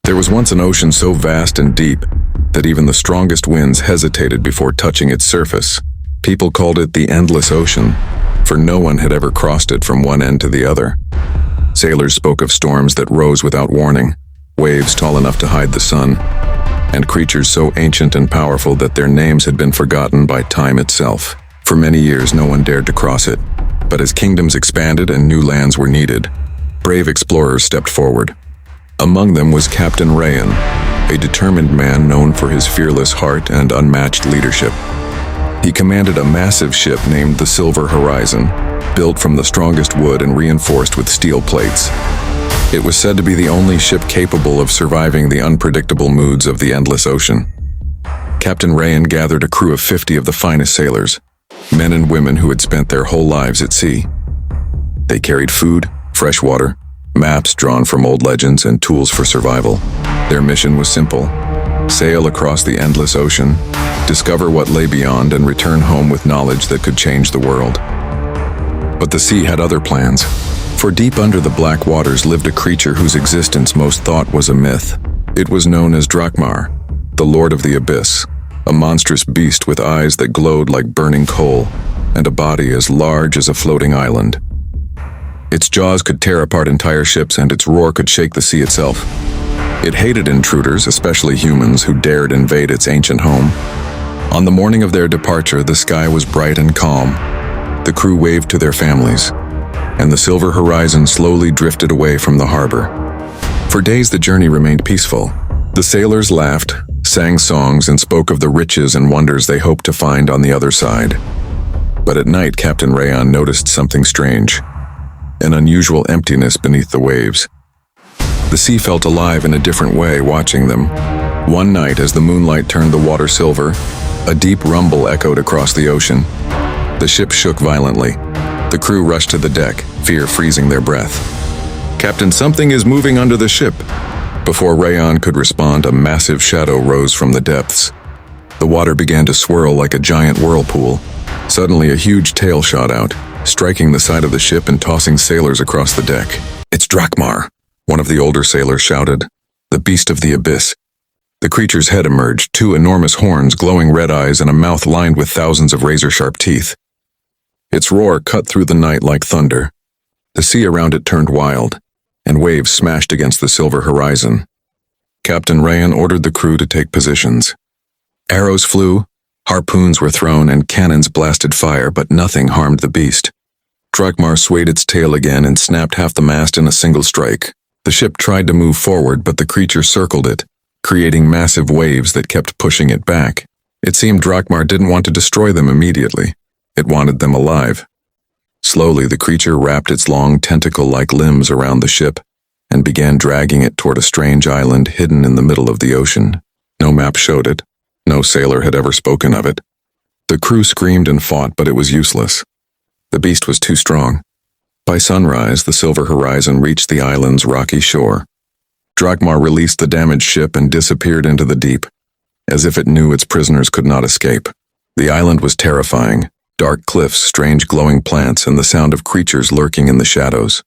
There was once an ocean so vast and deep that even the strongest winds hesitated before touching its surface. People called it the Endless Ocean, for no one had ever crossed it from one end to the other. Sailors spoke of storms that rose without warning, waves tall enough to hide the sun, and creatures so ancient and powerful that their names had been forgotten by time itself. For many years, no one dared to cross it, but as kingdoms expanded and new lands were needed, brave explorers stepped forward. Among them was Captain Rayan, a determined man known for his fearless heart and unmatched leadership. He commanded a massive ship named the Silver Horizon, built from the strongest wood and reinforced with steel plates. It was said to be the only ship capable of surviving the unpredictable moods of the endless ocean. Captain Rayan gathered a crew of 50 of the finest sailors, men and women who had spent their whole lives at sea. They carried food, fresh water, maps drawn from old legends, and tools for survival. Their mission was simple: sail across the endless ocean, discover what lay beyond, and return home with knowledge that could change the world. But the sea had other plans, for deep under the black waters lived a creature whose existence most thought was a myth. It was known as Drakmar, the Lord of the Abyss, a monstrous beast with eyes that glowed like burning coal, and a body as large as a floating island. Its jaws could tear apart entire ships, and its roar could shake the sea itself. It hated intruders, especially humans, who dared invade its ancient home. On the morning of their departure, the sky was bright and calm. The crew waved to their families, and the Silver Horizon slowly drifted away from the harbor. For days, the journey remained peaceful. The sailors laughed, sang songs, and spoke of the riches and wonders they hoped to find on the other side. But at night, Captain Rayan noticed something strange: an unusual emptiness beneath the waves. The sea felt alive in a different way watching them. One night, as the moonlight turned the water silver, a deep rumble echoed across the ocean. The ship shook violently. The crew rushed to the deck, fear freezing their breath. "Captain, something is moving under the ship." Before Rayan could respond, a massive shadow rose from the depths. The water began to swirl like a giant whirlpool. Suddenly, a huge tail shot out, striking the side of the ship and tossing sailors across the deck. "It's Drakmar," one of the older sailors shouted, "the beast of the abyss." The creature's head emerged, two enormous horns, glowing red eyes, and a mouth lined with thousands of razor-sharp teeth. Its roar cut through the night like thunder. The sea around it turned wild, and waves smashed against the Silver Horizon. Captain Rayan ordered the crew to take positions. Arrows flew, harpoons were thrown, and cannons blasted fire, but nothing harmed the beast. Drakmar swayed its tail again and snapped half the mast in a single strike. The ship tried to move forward, but the creature circled it, creating massive waves that kept pushing it back. It seemed Drakmar didn't want to destroy them immediately. It wanted them alive. Slowly, the creature wrapped its long tentacle-like limbs around the ship and began dragging it toward a strange island hidden in the middle of the ocean. No map showed it. No sailor had ever spoken of it. The crew screamed and fought, but it was useless. The beast was too strong. By sunrise, the Silver Horizon reached the island's rocky shore. Drakmar released the damaged ship and disappeared into the deep, as if it knew its prisoners could not escape. The island was terrifying: dark cliffs, strange glowing plants, and the sound of creatures lurking in the shadows.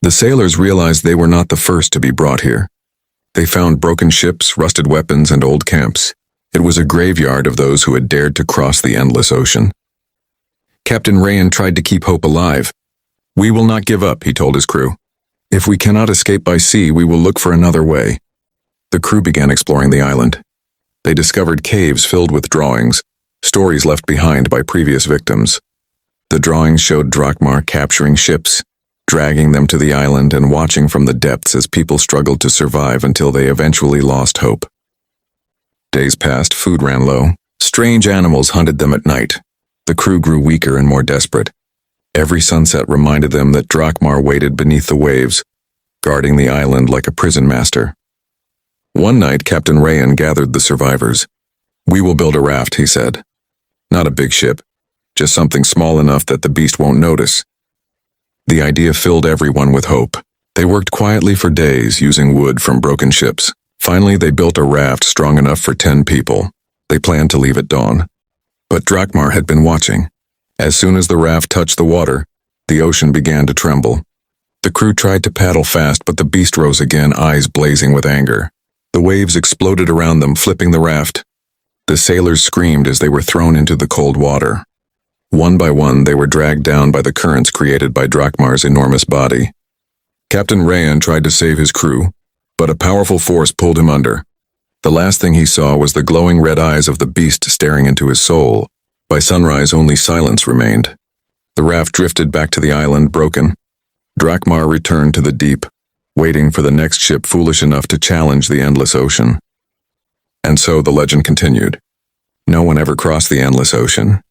The sailors realized they were not the first to be brought here. They found broken ships, rusted weapons, and old camps. It was a graveyard of those who had dared to cross the endless ocean. Captain Rayan tried to keep hope alive. "We will not give up," he told his crew. "If we cannot escape by sea, we will look for another way." The crew began exploring the island. They discovered caves filled with drawings, stories left behind by previous victims. The drawings showed Drakmar capturing ships, dragging them to the island, and watching from the depths as people struggled to survive until they eventually lost hope. Days passed, food ran low. Strange animals hunted them at night. The crew grew weaker and more desperate. Every sunset reminded them that Drakmar waited beneath the waves, guarding the island like a prison master. One night, Captain Rayan gathered the survivors. "We will build a raft," he said. "Not a big ship, just something small enough that the beast won't notice." The idea filled everyone with hope. They worked quietly for days, using wood from broken ships. Finally, they built a raft strong enough for 10 people. They planned to leave at dawn. But Drakmar had been watching. As soon as the raft touched the water, the ocean began to tremble. The crew tried to paddle fast, but the beast rose again, eyes blazing with anger. The waves exploded around them, flipping the raft. The sailors screamed as they were thrown into the cold water. One by one, they were dragged down by the currents created by Drakmar's enormous body. Captain Rayan tried to save his crew, but a powerful force pulled him under. The last thing he saw was the glowing red eyes of the beast staring into his soul. By sunrise, only silence remained. The raft drifted back to the island, broken. Drakmar returned to the deep, waiting for the next ship foolish enough to challenge the endless ocean. And so the legend continued. No one ever crossed the endless ocean.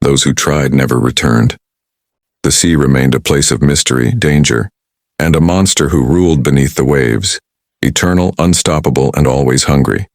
Those who tried never returned. The sea remained a place of mystery, danger, and a monster who ruled beneath the waves, eternal, unstoppable, and always hungry.